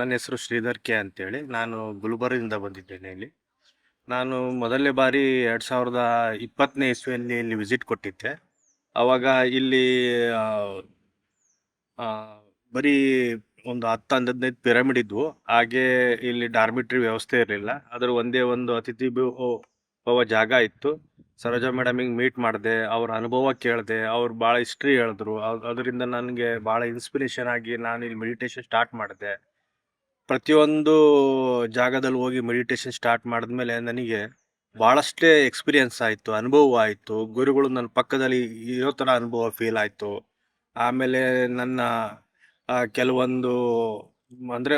ನನ್ನ ಹೆಸರು ಶ್ರೀಧರ್ ಕೆ ಅಂತೇಳಿ. ನಾನು ಗುಲ್ಬರ್ಗದಿಂದ ಬಂದಿದ್ದೇನೆ ಇಲ್ಲಿ. ನಾನು ಮೊದಲನೇ ಬಾರಿ 2020ನೇ ಇಸ್ವಿಯಲ್ಲಿ ಇಲ್ಲಿ ವಿಸಿಟ್ ಕೊಟ್ಟಿದ್ದೆ. ಆವಾಗ ಇಲ್ಲಿ ಆ, ಆ, ಬರೀ ಒಂದು 10-15 ಪಿರಮಿಡ್ ಇದ್ವು. ಹಾಗೆ ಇಲ್ಲಿ ಡಾರ್ಮಿಟ್ರಿ ವ್ಯವಸ್ಥೆ ಇರಲಿಲ್ಲ. ಅದರ ಒಂದೇ ಒಂದು ಅತಿಥಿ ಭವ ಜಾಗ ಇತ್ತು. ಸರೋಜಾ ಮೇಡಮಿಗೆ ಮೀಟ್ ಮಾಡಿದೆ, ಅವ್ರ ಅನುಭವ ಕೇಳಿದೆ. ಅವ್ರು ಭಾಳ ಹಿಸ್ಟ್ರಿ ಹೇಳಿದ್ರು. ಅದರಿಂದ ನನಗೆ ಭಾಳ ಇನ್ಸ್ಪಿರೇಷನ್ ಆಗಿ ನಾನು ಇಲ್ಲಿ ಮೆಡಿಟೇಷನ್ ಸ್ಟಾರ್ಟ್ ಮಾಡಿದೆ. ಪ್ರತಿಯೊಂದು ಜಾಗದಲ್ಲಿ ಹೋಗಿ ಮೆಡಿಟೇಷನ್ ಸ್ಟಾರ್ಟ್ ಮಾಡಿದ್ಮೇಲೆ ನನಗೆ ಭಾಳಷ್ಟೇ ಎಕ್ಸ್ಪೀರಿಯನ್ಸ್ ಆಯಿತು, ಅನುಭವ ಆಯಿತು. ಗುರುಗಳು ನನ್ನ ಪಕ್ಕದಲ್ಲಿ ಇರೋ ಥರ ಅನುಭವ ಫೀಲ್ ಆಯಿತು. ಆಮೇಲೆ ನನ್ನ ಕೆಲವೊಂದು ಅಂದರೆ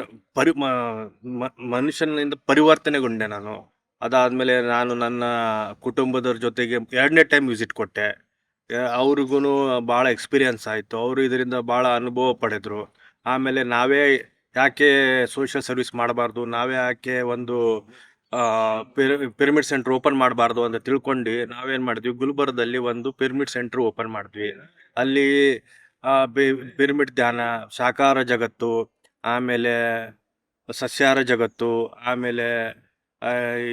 ಮನುಷ್ಯನಿಂದ ಪರಿವರ್ತನೆಗೊಂಡೆ ನಾನು. ಅದಾದಮೇಲೆ ನಾನು ನನ್ನ ಕುಟುಂಬದವ್ರ ಜೊತೆಗೆ 2ನೇ ಟೈಮ್ ವಿಸಿಟ್ ಕೊಟ್ಟೆ. ಅವ್ರಿಗೂ ಭಾಳ ಎಕ್ಸ್ಪೀರಿಯನ್ಸ್ ಆಯಿತು. ಅವರು ಇದರಿಂದ ಭಾಳ ಅನುಭವ ಪಡೆದರು. ಆಮೇಲೆ ನಾವೇ ಯಾಕೆ ಸೋಷಿಯಲ್ ಸರ್ವಿಸ್ ಮಾಡಬಾರ್ದು, ನಾವೇ ಯಾಕೆ ಒಂದು ಪಿರಮಿಡ್ ಸೆಂಟರ್ ಓಪನ್ ಮಾಡಬಾರ್ದು ಅಂತ ತಿಳ್ಕೊಂಡು ನಾವೇನು ಮಾಡಿದ್ವಿ, ಗುಲ್ಬರ್ಗದಲ್ಲಿ ಒಂದು ಪಿರಮಿಡ್ ಸೆಂಟರ್ ಓಪನ್ ಮಾಡಿದ್ವಿ. ಅಲ್ಲಿ ಪಿರಮಿಡ್ ಧ್ಯಾನ, ಶಾಕಾಹಾರ ಜಗತ್ತು, ಆಮೇಲೆ ಸಸ್ಯಾಹಾರ ಜಗತ್ತು, ಆಮೇಲೆ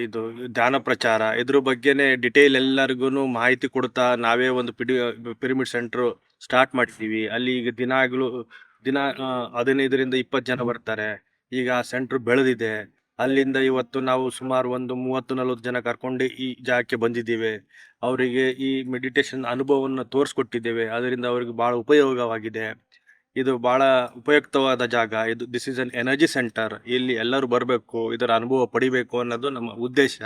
ಇದು ಧ್ಯಾನ ಪ್ರಚಾರ, ಇದ್ರ ಬಗ್ಗೆನೇ ಡಿಟೇಲ್ ಎಲ್ಲರಿಗೂ ಮಾಹಿತಿ ಕೊಡ್ತಾ ನಾವೇ ಒಂದು ಪಿರಮಿಡ್ ಸೆಂಟ್ರು ಸ್ಟಾರ್ಟ್ ಮಾಡಿದ್ದೀವಿ. ಅಲ್ಲಿ ಈಗ ದಿನ 15-20 ಜನ ಬರ್ತಾರೆ. ಈಗ ಆ ಸೆಂಟ್ರ್ ಬೆಳೆದಿದೆ. ಅಲ್ಲಿಂದ ಇವತ್ತು ನಾವು ಸುಮಾರು ಒಂದು 30-40 ಜನ ಕರ್ಕೊಂಡು ಈ ಜಾಗಕ್ಕೆ ಬಂದಿದ್ದೇವೆ. ಅವರಿಗೆ ಈ ಮೆಡಿಟೇಷನ್ ಅನುಭವವನ್ನು ತೋರಿಸ್ಕೊಟ್ಟಿದ್ದೇವೆ. ಅದರಿಂದ ಅವರಿಗೆ ಭಾಳ ಉಪಯೋಗವಾಗಿದೆ. ಇದು ಭಾಳ ಉಪಯುಕ್ತವಾದ ಜಾಗ. This is an energy centre. ಇಲ್ಲಿ ಎಲ್ಲರೂ ಬರಬೇಕು, ಇದರ ಅನುಭವ ಪಡಿಬೇಕು ಅನ್ನೋದು ನಮ್ಮ ಉದ್ದೇಶ.